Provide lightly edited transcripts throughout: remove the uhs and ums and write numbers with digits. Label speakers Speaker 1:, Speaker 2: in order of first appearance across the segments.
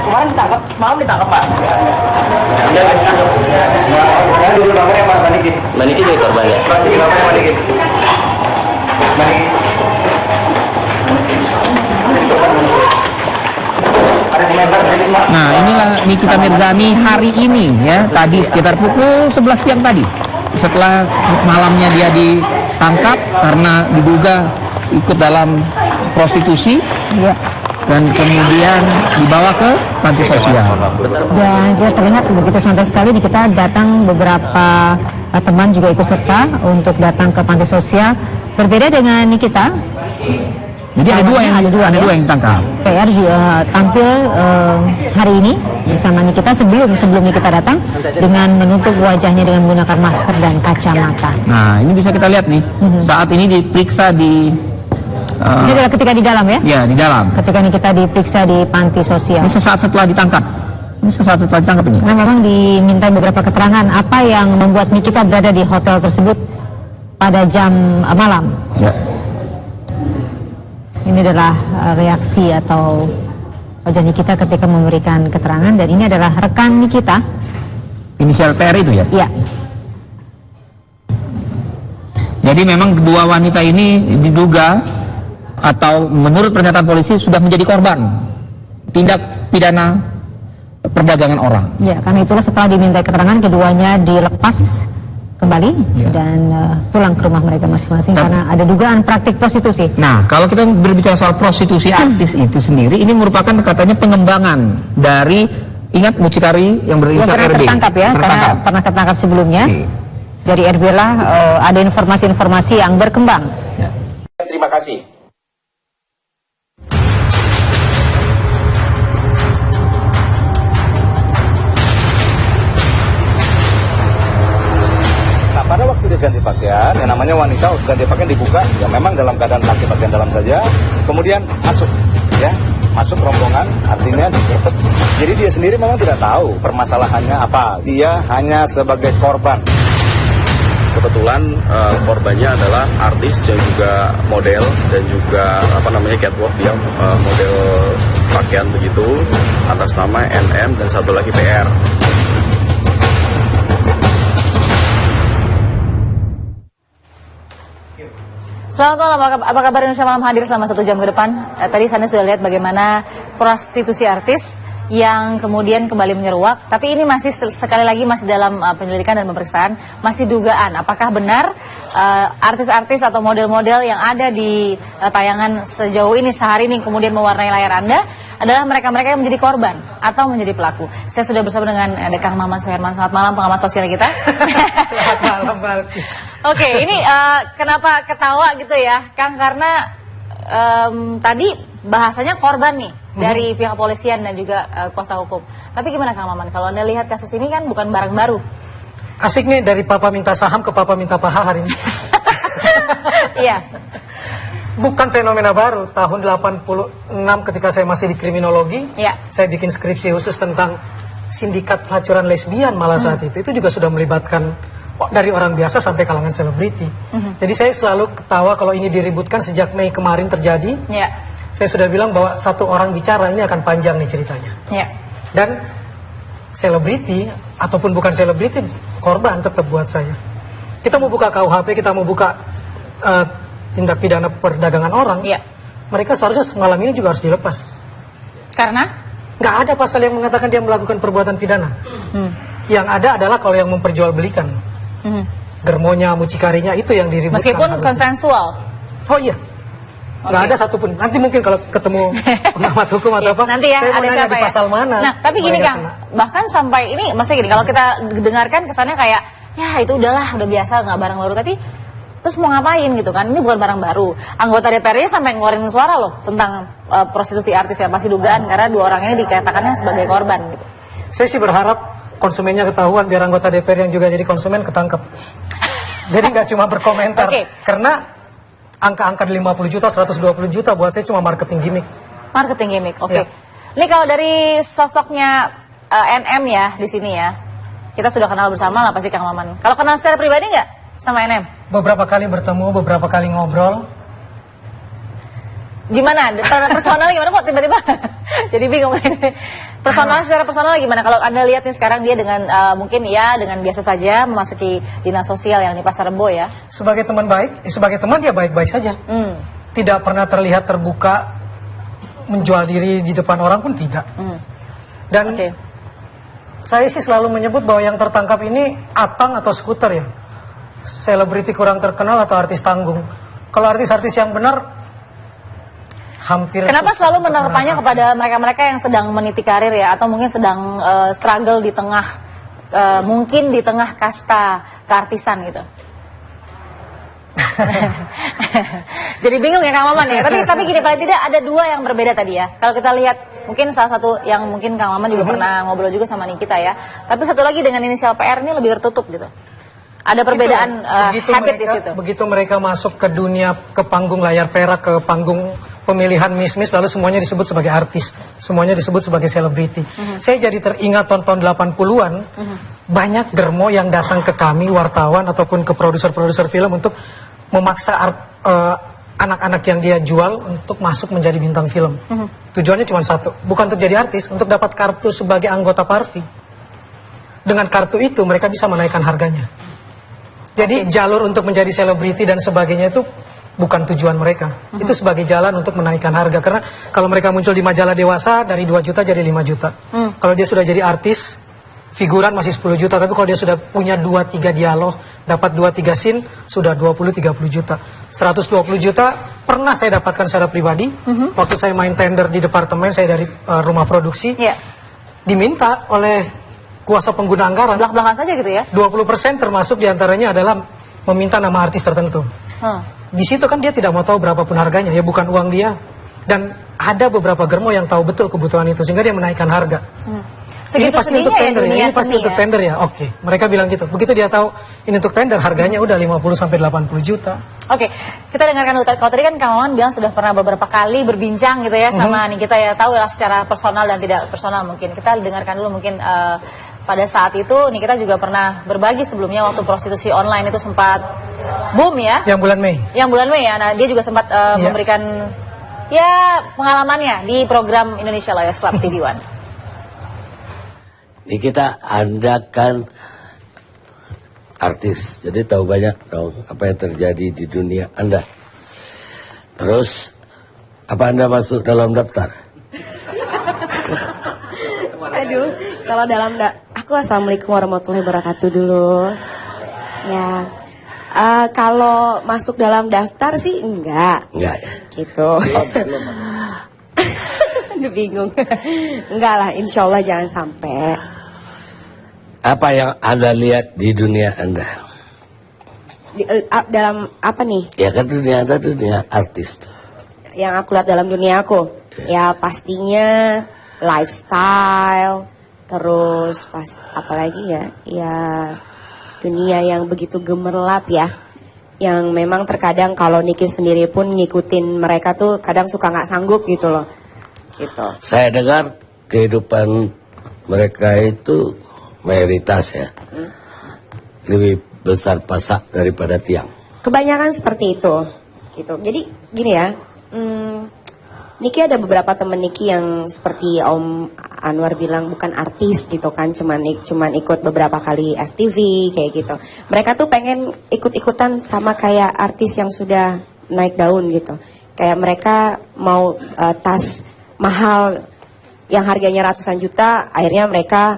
Speaker 1: kemarin ditangkap, semalam ditangkap Pak. Ya, dulu namanya Mas Maniki. Maniki jadi korbannya. Masih namanya Maniki. Maniki.
Speaker 2: Nah, inilah Nikita Mirzani hari ini ya, tadi sekitar pukul 11 siang tadi. Setelah malamnya dia ditangkap karena diduga ikut dalam prostitusi ya, dan kemudian dibawa ke panti sosial.
Speaker 3: Dan kita terlihat begitu santai sekali, kita datang beberapa teman juga ikut serta untuk datang ke panti sosial. Berbeda dengan Nikita.
Speaker 2: Jadi ada dua yang ditangkap.
Speaker 3: PR juga tampil hari ini bersama Nikita sebelum Nikita datang dengan menutup wajahnya dengan menggunakan masker dan kacamata.
Speaker 2: Nah, ini bisa kita lihat nih. Saat ini diperiksa di
Speaker 3: ini adalah ketika di dalam ya?
Speaker 2: Ya, di dalam.
Speaker 3: Ketika Nikita diperiksa di panti sosial.
Speaker 2: Ini sesaat setelah ditangkap. Ini.
Speaker 3: Karena memang diminta beberapa keterangan apa yang membuat Nikita berada di hotel tersebut pada jam malam.
Speaker 2: Ya.
Speaker 3: Ini adalah reaksi atau wajah Nikita ketika memberikan keterangan, dan ini adalah rekan Nikita.
Speaker 2: Inisial PR itu ya?
Speaker 3: Iya.
Speaker 2: Jadi memang kedua wanita ini diduga atau menurut pernyataan polisi sudah menjadi korban tindak pidana perdagangan orang.
Speaker 3: Ya, karena itulah setelah diminta keterangan keduanya dilepas kembali dan pulang ke rumah mereka masing-masing karena ada dugaan praktik prostitusi.
Speaker 2: Nah, kalau kita berbicara soal prostitusi artis itu sendiri, ini merupakan katanya pengembangan dari, ingat mucikari yang berinisial RB.
Speaker 3: Tertangkap ya, karena pernah tertangkap sebelumnya. Dari RB lah ada informasi-informasi yang berkembang.
Speaker 2: Ya.
Speaker 1: Terima kasih.
Speaker 4: Pada waktu dia ganti pakaian, yang namanya wanita ganti pakaian dibuka, ya memang dalam keadaan pakai pakaian dalam saja, kemudian masuk, ya, masuk rombongan, artinya digerebek. Jadi dia sendiri memang tidak tahu permasalahannya apa, dia hanya sebagai korban.
Speaker 5: Kebetulan korbannya adalah artis dan juga model dan juga catwalk, dia model pakaian begitu, atas nama NM dan satu lagi PR.
Speaker 6: Selamat malam, apa kabar Indonesia Malam hadir selama 1 jam ke depan. Tadi Anda sudah lihat bagaimana prostitusi artis yang kemudian kembali menyeruak. Tapi ini masih sekali lagi masih dalam penyelidikan dan pemeriksaan, masih dugaan apakah benar artis-artis atau model-model yang ada di tayangan sejauh ini sehari ini kemudian mewarnai layar Anda adalah mereka-mereka yang menjadi korban atau menjadi pelaku. Saya sudah bersama dengan Kang Maman Suherman. Selamat malam pengamat sosial kita.
Speaker 7: Selamat malam, Mbak.
Speaker 6: Oke, ini kenapa ketawa gitu ya, Kang? Karena tadi bahasanya korban nih dari pihak kepolisian dan juga kuasa hukum. Tapi gimana Kang Maman, kalau Anda lihat kasus ini kan bukan barang baru.
Speaker 7: Asik nih, dari papa minta saham ke papa minta paha hari ini.
Speaker 6: Iya.
Speaker 7: Bukan fenomena baru. Tahun 86 ketika saya masih di kriminologi, saya bikin skripsi khusus tentang sindikat pelacuran lesbian malah saat itu juga sudah melibatkan dari orang biasa sampai kalangan selebriti. Jadi saya selalu ketawa kalau ini diributkan sejak Mei kemarin terjadi. Saya sudah bilang bahwa satu orang bicara ini akan panjang nih ceritanya. Dan selebriti ataupun bukan selebriti, korban tetap buat saya. Kita mau buka KUHP, kita mau buka tindak pidana perdagangan orang, mereka seharusnya malam ini juga harus dilepas. Karena? Nggak ada pasal yang mengatakan dia melakukan perbuatan pidana. Yang ada adalah kalau yang memperjualbelikan. Germonya, mucikarinya, itu yang diributkan.
Speaker 6: Meskipun konsensual.
Speaker 7: Oh iya. Nggak ada satupun. Nanti mungkin kalau ketemu pengamat hukum atau apa,
Speaker 6: nanti ya,
Speaker 7: saya mau
Speaker 6: ada
Speaker 7: nanya
Speaker 6: siapa
Speaker 7: di pasal mana.
Speaker 6: Nah, tapi gini Kang, bahkan sampai ini, maksudnya gini, kalau kita dengarkan kesannya kayak, ya itu udahlah, udah biasa, nggak barang baru. Tapi terus mau ngapain gitu kan, ini bukan barang baru. Anggota DPR-nya sampai ngeluarin suara loh tentang prostitusi artis yang masih dugaan karena 2 orang ini dikatakannya sebagai korban gitu.
Speaker 7: Saya sih berharap konsumennya ketahuan biar anggota DPR yang juga jadi konsumen ketangkep. Jadi nggak cuma berkomentar. Karena angka-angka 50 juta, 120 juta buat saya cuma marketing gimmick. Marketing gimmick,
Speaker 6: oke. Ini kalau dari sosoknya NM ya di sini ya, kita sudah kenal bersama lah pasti Kang Maman. Kalau kenal secara pribadi nggak sama NM?
Speaker 7: Beberapa kali bertemu, beberapa kali ngobrol.
Speaker 6: Gimana? Personalnya gimana kok tiba-tiba jadi bingung. Secara personal gimana? Kalau Anda lihat nih sekarang dia dengan mungkin ya dengan biasa saja memasuki dinas sosial yang di Pasar Rebo ya.
Speaker 7: Sebagai teman baik, sebagai teman dia baik-baik saja. Tidak pernah terlihat terbuka menjual diri di depan orang pun tidak. Dan saya sih selalu menyebut bahwa yang tertangkap ini Atang atau Skuter ya. Selebriti kurang terkenal atau artis tanggung. Kalau artis-artis yang benar hampir.
Speaker 6: Kenapa selalu menerapanya kepada mereka-mereka yang sedang meniti karir ya, atau mungkin sedang struggle di tengah mungkin di tengah kasta keartisan gitu? Jadi bingung ya Kang Maman ya. Tapi gini, paling tidak ada dua yang berbeda tadi ya. Kalau kita lihat mungkin salah satu yang mungkin Kang Maman juga pernah ngobrol juga sama Nikita ya. Tapi satu lagi dengan inisial PR ini lebih tertutup gitu. Ada perbedaan habit di situ.
Speaker 7: Begitu mereka masuk ke dunia, ke panggung layar perak, ke panggung pemilihan Miss lalu semuanya disebut sebagai artis, semuanya disebut sebagai selebriti. Saya jadi teringat tahun 80-an, banyak germo yang datang ke kami wartawan ataupun ke produser-produser film untuk memaksa anak-anak yang dia jual untuk masuk menjadi bintang film. Tujuannya cuma satu, bukan untuk jadi artis, untuk dapat kartu sebagai anggota Parvi. Dengan kartu itu mereka bisa menaikkan harganya. Jadi jalur untuk menjadi selebriti dan sebagainya itu bukan tujuan mereka. Itu sebagai jalan untuk menaikkan harga. Karena kalau mereka muncul di majalah dewasa, dari 2 juta jadi 5 juta. Kalau dia sudah jadi artis, figuran masih 10 juta. Tapi kalau dia sudah punya 2-3 dialog, dapat 2-3 scene, sudah 20-30 juta. 120 juta pernah saya dapatkan secara pribadi. Waktu saya main tender di departemen, saya dari rumah produksi. Diminta oleh kuasa pengguna anggaran.
Speaker 6: Belak-belakan saja gitu ya?
Speaker 7: 20% termasuk diantaranya adalah meminta nama artis tertentu. Di situ kan dia tidak mau tahu berapapun harganya, ya bukan uang dia. Dan ada beberapa germo yang tahu betul kebutuhan itu, sehingga dia menaikkan harga. Ini pasti untuk tender ya, ini pasti untuk tender ya. Oke, mereka bilang gitu. Begitu dia tahu ini untuk tender, harganya udah 50-80 juta.
Speaker 6: Oke, kita dengarkan dulu. Kalau tadi kan Kang Maman bilang sudah pernah beberapa kali berbincang gitu ya sama Nikita ya, tahu lah secara personal dan tidak personal mungkin. Kita dengarkan dulu mungkin pada saat itu Nikita juga pernah berbagi sebelumnya waktu prostitusi online itu sempat boom ya.
Speaker 7: Yang bulan Mei.
Speaker 6: Yang bulan Mei ya. Nah, dia juga sempat memberikan ya pengalamannya di program Indonesia Liars Club TV One.
Speaker 8: Nikita, Anda kan artis, jadi tahu banyak dong apa yang terjadi di dunia Anda. Terus, apa Anda masuk dalam daftar?
Speaker 9: Aduh, kalau dalam aku assalamualaikum warahmatullahi wabarakatuh dulu. Ya, kalau masuk dalam daftar sih enggak.
Speaker 8: Enggak ya?
Speaker 9: Gitu. Aduh bingung. Enggak lah, insya Allah jangan sampai.
Speaker 8: Apa yang Anda lihat di dunia Anda?
Speaker 9: Dalam apa nih?
Speaker 8: Ya kan dunia Anda dunia artis tuh.
Speaker 9: Yang aku lihat dalam dunia aku, ya pastinya lifestyle, terus apalagi ya dunia yang begitu gemerlap ya, yang memang terkadang kalau Niki sendiri pun ngikutin mereka tuh kadang suka nggak sanggup gitu loh, gitu.
Speaker 8: Saya dengar kehidupan mereka itu mayoritas ya, lebih besar pasak daripada tiang.
Speaker 9: Kebanyakan seperti itu, gitu. Jadi gini ya. Niki ada beberapa temen Niki yang seperti Om Anwar bilang bukan artis gitu kan, cuman ikut beberapa kali FTV kayak gitu. Mereka tuh pengen ikut-ikutan sama kayak artis yang sudah naik daun gitu. Kayak mereka mau tas mahal yang harganya ratusan juta, akhirnya mereka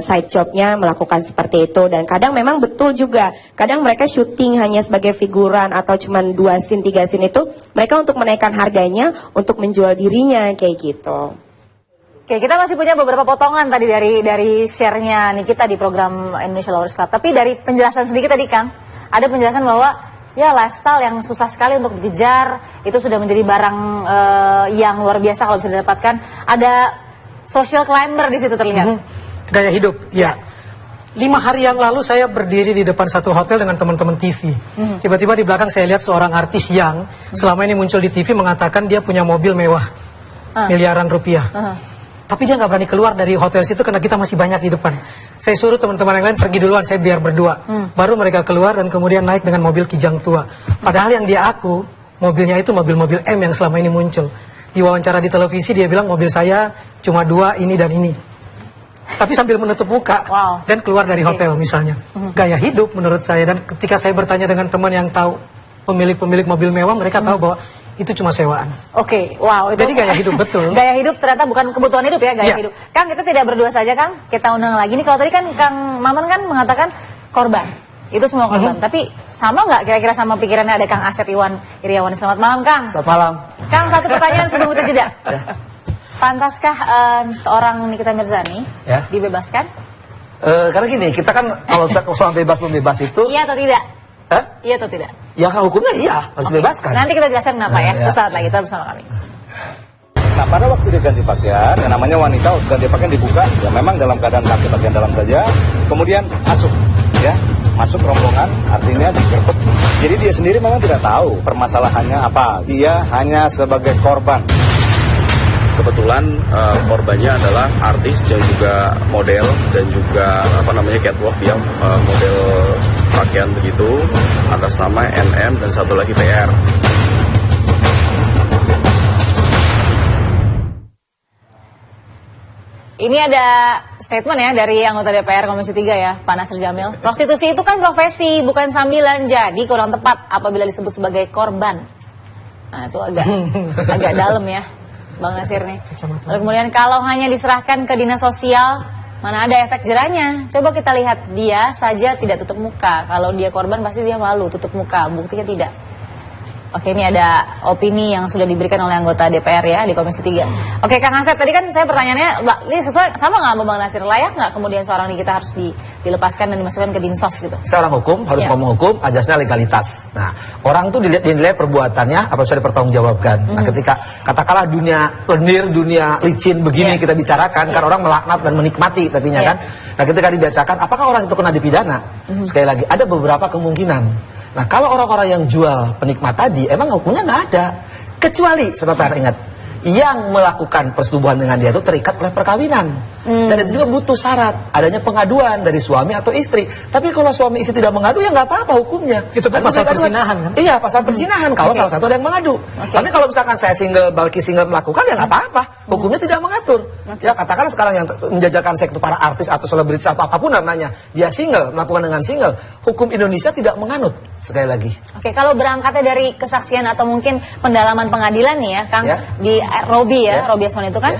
Speaker 9: side jobnya melakukan seperti itu. Dan kadang memang betul juga, kadang mereka syuting hanya sebagai figuran atau cuma 2 scene 3 scene itu mereka untuk menaikkan harganya untuk menjual dirinya kayak gitu.
Speaker 6: Oke, kita masih punya beberapa potongan tadi dari share-nya Nikita di program Indonesia Liars Club. Tapi dari penjelasan sedikit tadi Kang, ada penjelasan bahwa ya lifestyle yang susah sekali untuk dikejar, itu sudah menjadi barang yang luar biasa kalau bisa didapatkan. Ada social climber di situ terlihat.
Speaker 7: Gaya hidup, ya. 5 hari yang lalu saya berdiri di depan satu hotel dengan teman-teman TV. Tiba-tiba di belakang saya lihat seorang artis yang selama ini muncul di TV mengatakan dia punya mobil mewah, miliaran rupiah. Tapi dia nggak berani keluar dari hotel situ karena kita masih banyak di depan. Saya suruh teman-teman yang lain pergi duluan, saya biar berdua. Baru mereka keluar dan kemudian naik dengan mobil kijang tua. Padahal yang dia aku, mobilnya itu mobil-mobil M yang selama ini muncul. diwawancara di televisi dia bilang mobil saya cuma 2 ini dan ini. Tapi sambil menutup muka dan keluar dari hotel misalnya. Gaya hidup menurut saya, dan ketika saya bertanya dengan teman yang tahu pemilik-pemilik mobil mewah, mereka tahu bahwa itu cuma sewaan.
Speaker 6: Oke, wow. Itu
Speaker 7: Jadi gaya hidup betul.
Speaker 6: Gaya hidup ternyata bukan kebutuhan hidup ya, gaya hidup. Kang, kita tidak berdua saja, Kang. Kita undang lagi nih. Kalau tadi kan Kang Maman kan mengatakan korban. Itu semua korban. Tapi sama nggak kira-kira sama pikirannya ada Kang Asep Iriawan? Selamat malam, Kang.
Speaker 1: Selamat malam.
Speaker 6: Kang, satu pertanyaan sebelum kita jeda. Pantaskah seorang Nikita Mirzani dibebaskan?
Speaker 1: Karena gini, kita kan kalau soal bebas membebas itu,
Speaker 6: Iya atau tidak? Iya atau tidak?
Speaker 1: ya kan hukumnya iya harus dibebaskan.
Speaker 6: Nanti kita jelaskan kenapa ya. Sesaat lagi kita bersama kami.
Speaker 4: Nah, pada waktu dia ganti pakaian, yang namanya wanita ganti pakaian dibuka, ya memang dalam keadaan kaki bagian dalam saja, kemudian masuk, ya, masuk rombongan, artinya digerbek. Jadi dia sendiri memang tidak tahu permasalahannya apa, dia hanya sebagai korban.
Speaker 5: Kebetulan korbannya adalah artis dan juga model dan juga catwalk, dia model pakaian begitu, atas nama NM dan satu lagi PR.
Speaker 6: Ini ada statement ya dari anggota DPR Komisi 3 ya, Pak Nasir Jamil. Prostitusi itu kan profesi, bukan sambilan, jadi kurang tepat apabila disebut sebagai korban. Nah itu agak dalam ya, Bang Nasir nih. Lalu kemudian kalau hanya diserahkan ke dinas sosial, mana ada efek jerahnya? Coba kita lihat, dia saja tidak tutup muka. Kalau dia korban pasti dia malu tutup muka, buktinya tidak. Oke, ini ada opini yang sudah diberikan oleh anggota DPR ya di Komisi 3. Oke, Kang Asep, tadi kan saya pertanyaannya, Mbak, ini sesuai sama nggak sama Bang Nasir? Layak nggak kemudian seorang Nikita harus dilepaskan dan dimasukkan ke Dinsos gitu?
Speaker 1: Seorang hukum harus ngomong hukum, ajasnya legalitas. Nah, orang tuh dinilai perbuatannya apa bisa dipertanggungjawabkan. Nah, ketika katakanlah dunia lendir, dunia licin begini kita bicarakan, kan orang melaknat dan menikmati tapinya kan. Nah, ketika dibacakan, apakah orang itu kena dipidana? Sekali lagi, ada beberapa kemungkinan. Nah, kalau orang-orang yang jual penikmat tadi, emang hukumnya nggak ada. Kecuali, sebentar ingat, yang melakukan persetubuhan dengan dia itu terikat oleh perkawinan. Dan itu juga butuh syarat, adanya pengaduan dari suami atau istri. Tapi kalau suami istri tidak mengadu, ya nggak apa-apa hukumnya.
Speaker 7: Itu kan pasal perzinahan kan?
Speaker 1: Iya, pasal perzinahan, kalau salah satu ada yang mengadu. Tapi kalau misalkan saya single, Balki single melakukan, ya nggak apa-apa. Hukumnya tidak mengatur. Ya, katakan sekarang yang menjajakan seks itu para artis atau selebritis atau apapun namanya, dia single, melakukan dengan single. Hukum Indonesia tidak menganut, sekali lagi.
Speaker 6: Oke, kalau berangkatnya dari kesaksian atau mungkin pendalaman pengadilan nih ya, Kang, di Robi ya, Robi Asman itu kan,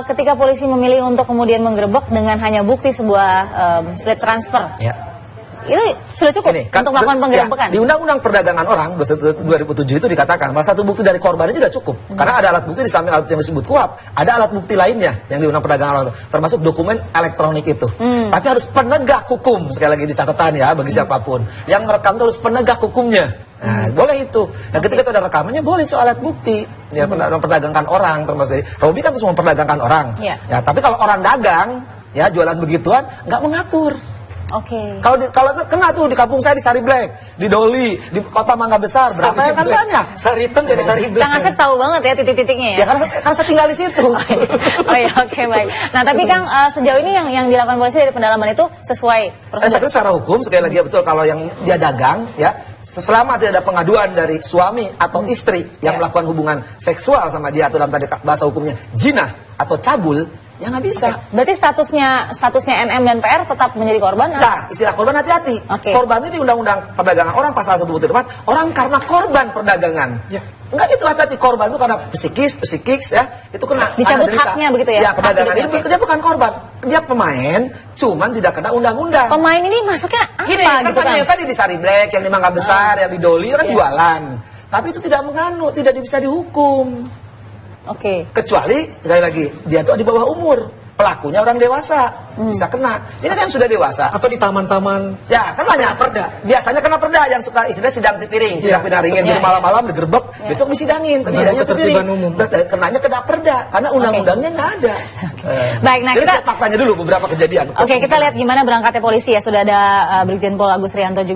Speaker 6: ketika polisi memilih untuk kemudian menggerebek dengan hanya bukti sebuah slip transfer, itu sudah cukup untuk melakukan penggerebekan?
Speaker 1: Di Undang-Undang Perdagangan Orang 2007 itu dikatakan bahwa satu bukti dari korban itu sudah cukup. Karena ada alat bukti di samping alat yang disebut kuhap, ada alat bukti lainnya yang di Undang Perdagangan Orang, termasuk dokumen elektronik itu. Tapi harus penegak hukum, sekali lagi di catatan ya bagi siapapun. Yang merekam itu harus penegak hukumnya. Nah, boleh itu. Nah, ketika itu ada rekamannya, boleh soal alat bukti. Ya, memperdagangkan orang, termasuk Robi kan terus memperdagangkan orang. Ya, tapi kalau orang dagang, ya jualan begituan, nggak mengatur.
Speaker 6: Oke.
Speaker 1: Kalau kena tuh di kampung saya di Sari Black, di Doli, di Kota Mangga Besar, berapa yang kan banyak.
Speaker 7: Saritem jadi Sari Black.
Speaker 6: Kang Asep tahu banget ya titik-titiknya ya.
Speaker 1: Ya karena saya tinggal di situ.
Speaker 6: Oh ya, oke, baik. Nah, tapi Kang, sejauh ini yang dilakukan polisi dari pendalaman itu sesuai prosedur?
Speaker 1: Saya kira secara hukum sekali lagi betul, kalau yang dia dagang ya, selama tidak ada pengaduan dari suami atau istri yang melakukan hubungan seksual sama dia, atau dalam tadi bahasa hukumnya zina atau cabul, ya nggak bisa.
Speaker 6: Berarti statusnya NM dan PR tetap menjadi korban?
Speaker 1: Nah, istilah korban hati-hati. Korban ini di Undang-Undang Perdagangan Orang pasal 124, orang karena korban perdagangan. Enggak, itu hati-hati, korban itu karena psikis ya, itu kena
Speaker 6: dicabut haknya begitu ya.
Speaker 1: Ya, perdagangan ini dia bukan korban, dia pemain, cuman tidak kena undang-undang.
Speaker 6: Pemain ini masuknya apa
Speaker 1: gini,
Speaker 6: gitu kan?
Speaker 1: Yang tadi di Sari Black, yang di Mangga Besar, yang di Doli kan jualan. Tapi itu tidak menganut, tidak bisa dihukum. Kecuali sekali lagi dia tuh di bawah umur, pelakunya orang dewasa, bisa kena. Ini kan sudah dewasa.
Speaker 7: Atau di taman-taman.
Speaker 1: Ya kan banyak perda. Biasanya kena perda yang suka istilah sidang tipiring, tidak pidana ringin, di malam-malam digerebek, besok disidangin, tapi sidangnya tipiring. Kenanya kena perda karena undang-undangnya nggak ada.
Speaker 6: Baik, nah
Speaker 1: kita faktanya dulu beberapa kejadian.
Speaker 6: Oke, kita lihat gimana berangkatnya polisi ya. Sudah ada Brigjen Pol Agus Rianto juga.